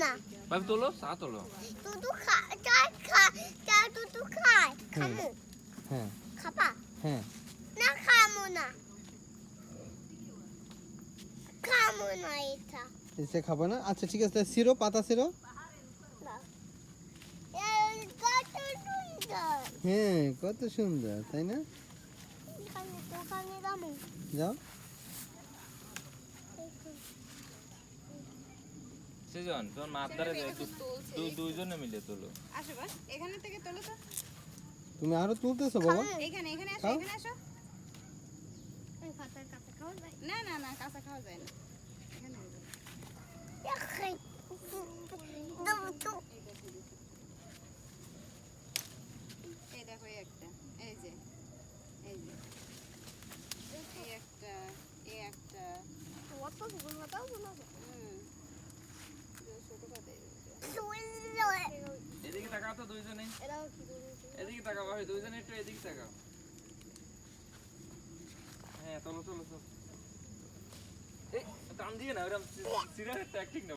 না ভাবি তোলো চা তোলো তুতু খা চা তুতু খায় খামু হ্যাঁ খাবা হ্যাঁ না খামু না খামু না এটা এসে খাবে না আচ্ছা ঠিক আছে সিরো পাতা সিরো এই কত সুন্দর হ্যাঁ কত সুন্দর তাই না এখানে দোকানে দামু যাও সেজন তোর মাপদারে দুইজনে মিলে তোলো আসো বাস এখানে থেকে তোলো তো তুমি আরো তুলতেছো বাবা এখানে আসো খাও। এখানে আসো এই খাতার কাছে খাওয়া যায় না না না কাঁচা খাওয়া যায় না এখানে দেখাই দাও তো এই দেখো এই একটা এই যে এই যে এই একটা কত সুন্দর দাও না ছোট পাতে সুন্দর এদিকে তাকাও তো দুইজনে এরাও কি করেছে এদিকে তাকাও ভাই দুইজনে একটু এদিকে তাকাও হ্যাঁ তোলো তোলো তোলো এই টান দিয়ে না ওরকম সিরিয়াস ট্যাকটিক না